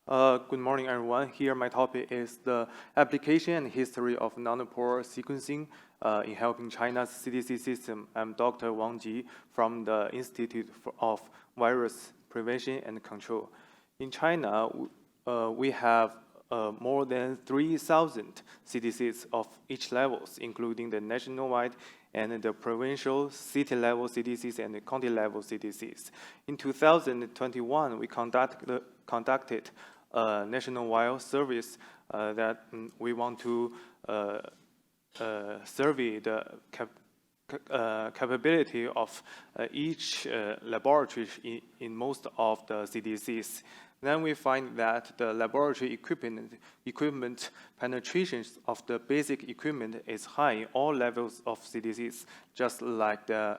Good morning, everyone. Here, my topic is the application and history of nanopore sequencing in helping China's CDC system. I'm Dr. Wang Ji from the Institute of Virus Prevention and Control. In China, we have more than 3,000 CDCs of each levels, including the nationwide and the provincial, city-level CDCs and the county-level CDCs. In 2021, we conducted a nationwide service that we want to survey the capability of each laboratory in most of the CDCs. Then we find that the laboratory equipment penetration of the basic equipment is high in all levels of CDCs, just like the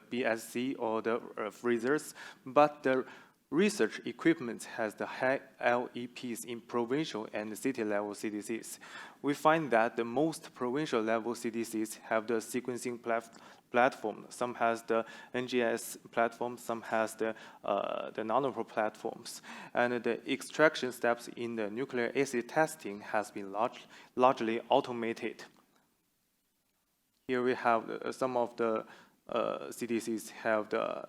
BSC or the freezers, but the research equipment has the high LEPs in provincial and city-level CDCs. We find that the most provincial-level CDCs have the sequencing platform. Some has the NGS platform, some has the Nanopore platforms. And the extraction steps in the nucleic acid testing has been largely automated. Here we have some of the CDCs have the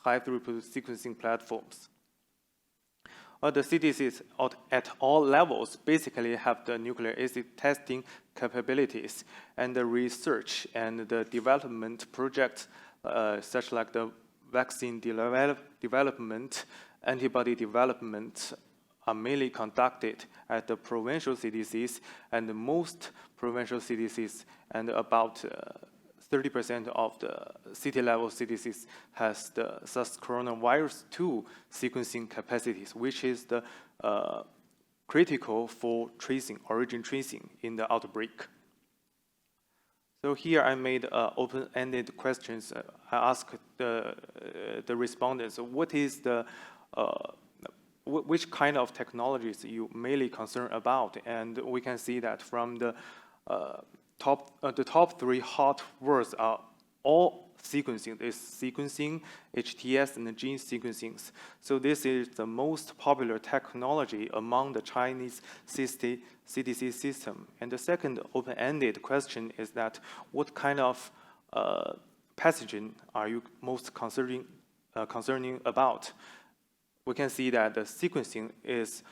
high-throughput sequencing platforms. The CDCs at all levels basically have the nucleic acid testing capabilities, and the research and the development projects, such like the vaccine development, antibody development, are mainly conducted at the provincial CDCs, and most provincial CDCs, and about 30% of the city-level CDCs has the SARS coronavirus 2 sequencing capacities, which is the critical for tracing, origin tracing in the outbreak. So here I made open-ended questions. I asked the respondents, what is the which kind of technologies you mainly concerned about? And we can see that from the top three hot words are all sequencing. There's sequencing, HTS, and gene sequencing. So this is the most popular technology among the Chinese CDC system. And the second open-ended question is that what kind of pathogen are you most concerning about? We can see that the sequencing is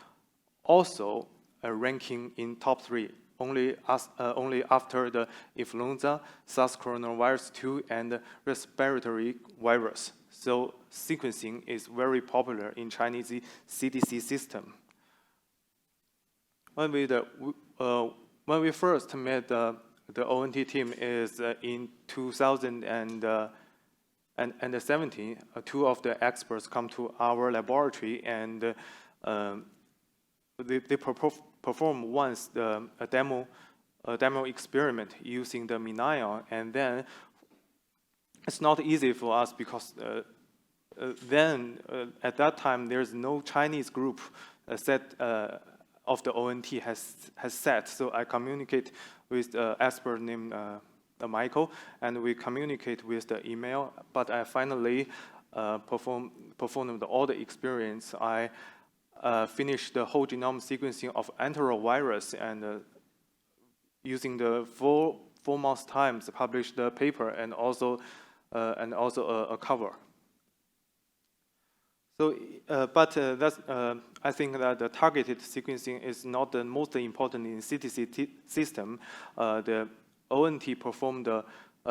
also ranking in top three. Only after the influenza, SARS coronavirus 2, and respiratory virus. So sequencing is very popular in Chinese CDC system. When we first met the ONT team is in 2017. Two of the experts come to our laboratory, and they perform once a demo experiment using the MinION, and then it's not easy for us because then at that time there's no Chinese group set of the ONT has set. So I communicate with the expert named Michael, and we communicate with the email. But I finally performed all the experience. I finished the whole genome sequencing of enterovirus, and using the 4 months times published the paper and also a cover. So, that's I think that the targeted sequencing is not the most important in CDC system. The ONT performed the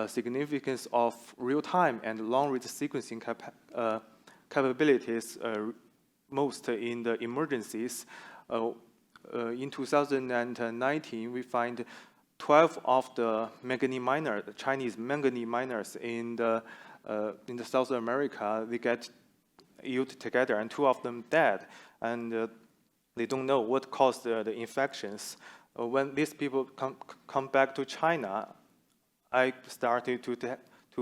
significance of real-time and long-read sequencing capabilities most in the emergencies. In 2019, we find 12 of the manganese miners, the Chinese manganese miners in the South America, they get ill together, and 2 of them dead, and they don't know what caused the infections. When these people come back to China, I started to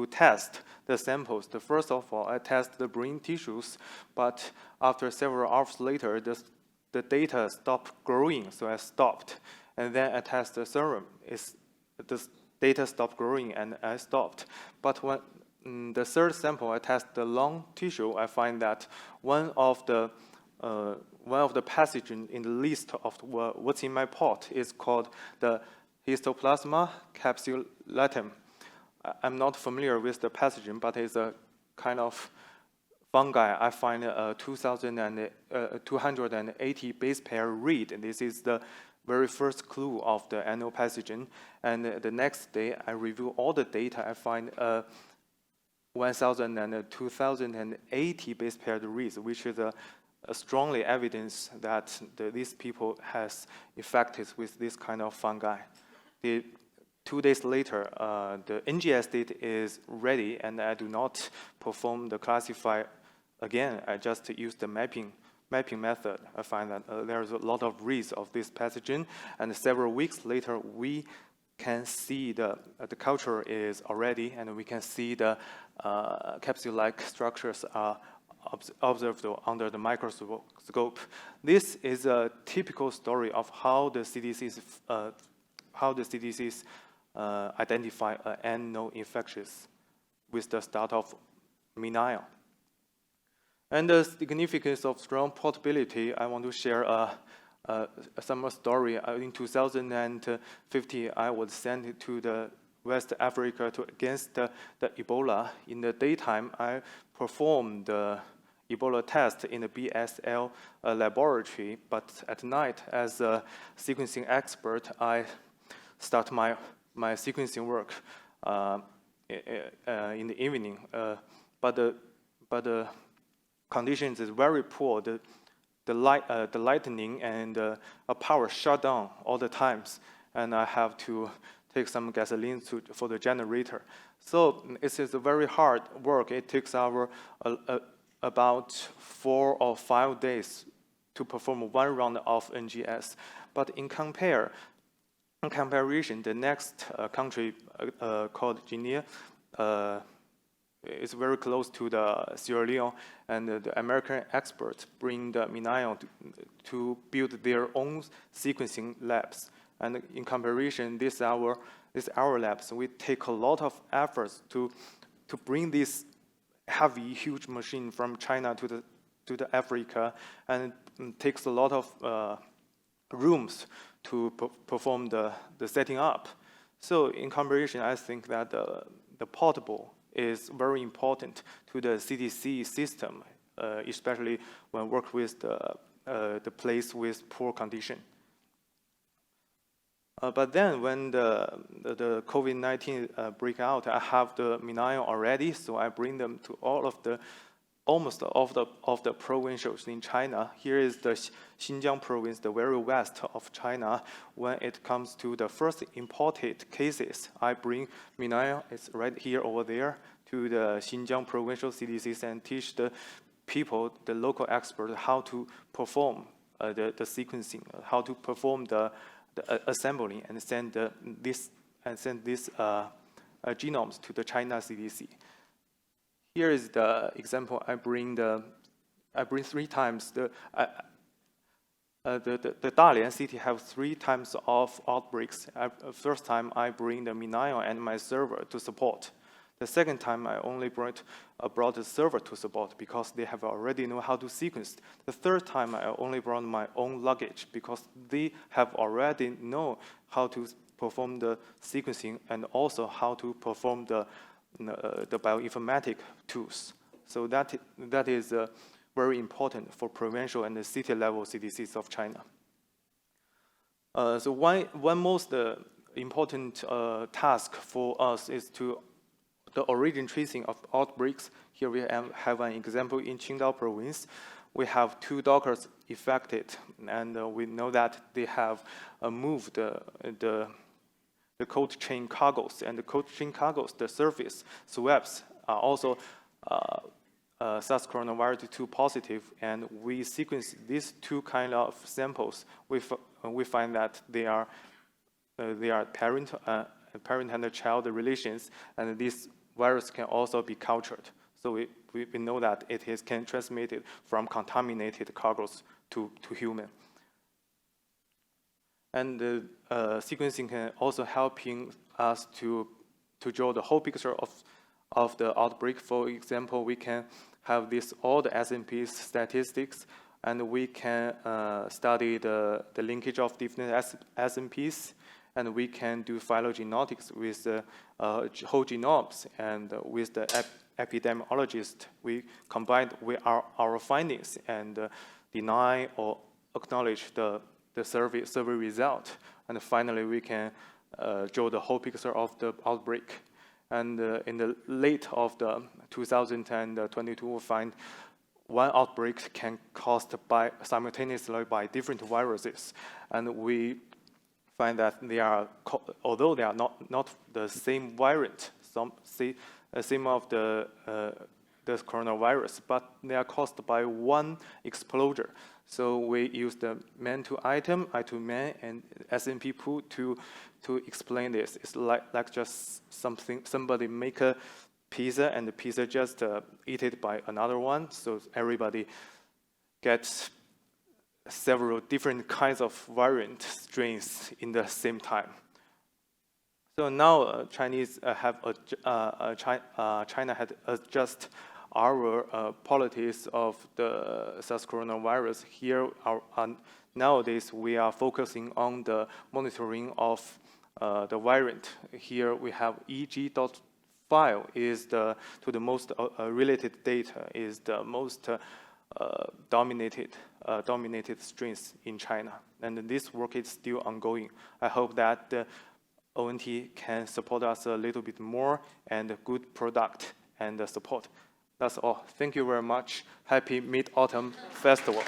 test the samples. First of all, I test the brain tissues, but after several hours later, the data stopped growing, so I stopped. And then I test the serum. The data stopped growing, and I stopped. But when the third sample, I test the lung tissue, I find that one of the one of the pathogens in the list of what's in my pot is called the Histoplasma capsulatum. I'm not familiar with the pathogen, but it's a kind of fungi. I find 280 base pair read, and this is the very first clue of the annual pathogen. And the next day, I review all the data. I find 1,000 and 2,080 base paired reads, which is a strongly evidence that these people has infected with this kind of fungi. 2 days later, the NGS data is ready, and I do not perform the classify again. I just use the mapping method. I find that there's a lot of reads of this pathogen, and several weeks later, we can see the culture is already, and we can see the capsule-like structures are observed under the microscope. This is a typical story of how the CDCs identify annual infections with the start of MinION. And the significance of strong portability, I want to share a summer story. In 2050, I was sent to the West Africa against the Ebola. In the daytime, I performed the Ebola test in the BSL laboratory, but at night, as a sequencing expert, I start my sequencing work in the evening. But the conditions is very poor. The lightning and power shut down all the times, and I have to take some gasoline for the generator. So it is a very hard work. It takes about 4 or 5 days to perform one round of NGS. But in comparison, the next country called Guinea is very close to the Sierra Leone, and the American experts bring the MinION to build their own sequencing labs. And in comparison, this our labs. We take a lot of efforts to bring this heavy, huge machine from China to the Africa, and it takes a lot of rooms to perform the setting up. So in comparison, I think that the portable is very important to the CDC system, especially when work with the place with poor condition. But then when the COVID-19 break out, I have the MinION already, so I bring them to almost all of the provincials in China. Here is the Xinjiang province, the very west of China. When it comes to the first imported cases, I bring MinION, it's right here over there, to the Xinjiang provincial CDCs and teach the people, the local experts, how to perform the sequencing, how to perform the assembly, and send these genomes to the China CDC. Here is the example. I bring 3 times the Dalian city have 3 times of outbreaks. First time I bring the MinION and my server to support. The second time I only brought the server to support because they have already know how to sequence. The third time I only brought my own luggage because they have already know how to perform the sequencing and also how to perform the bioinformatic tools. So that is very important for provincial and the city level CDCs of China. So one most important task for us is the origin tracing of outbreaks. Here we have an example in Qingdao province. We have 2 doctors affected, and we know that they have moved the cold chain cargoes, and the cold chain cargoes, the surface swabs are also SARS coronavirus 2 positive, and we sequence these 2 kind of samples. We find that they are parent and child relations, and this virus can also be cultured. So we know that it can transmitted from contaminated cargoes to human. And the sequencing can also helping us to draw the whole picture of the outbreak. For example, we can have all the S&P statistics and we can study the linkage of different SNPs, and we can do phylogenetics with whole genomes, and with the epidemiologist, we combined with our findings and deny or acknowledge the survey result, and finally we can draw the whole picture of the outbreak. And in the late of the 2022, we find one outbreak can caused simultaneously by different viruses, and we find that they are, although they are not the same variant, same of the coronavirus, but they are caused by one exposure. So we use the man-to-item, I-to-man, and SNP pool to explain this. It's like just somebody make a pizza, and the pizza just eat it by another one, so everybody gets several different kinds of variant strains in the same time. So now China had adjusted our policies of the SARS coronavirus. Here, nowadays we are focusing on the monitoring of the variant. Here we have EG.5 is to the most related data, is the most dominated strains in China, and this work is still ongoing. I hope that the ONT can support us a little bit more and good product and support. That's all. Thank you very much. Happy Mid-Autumn Festival.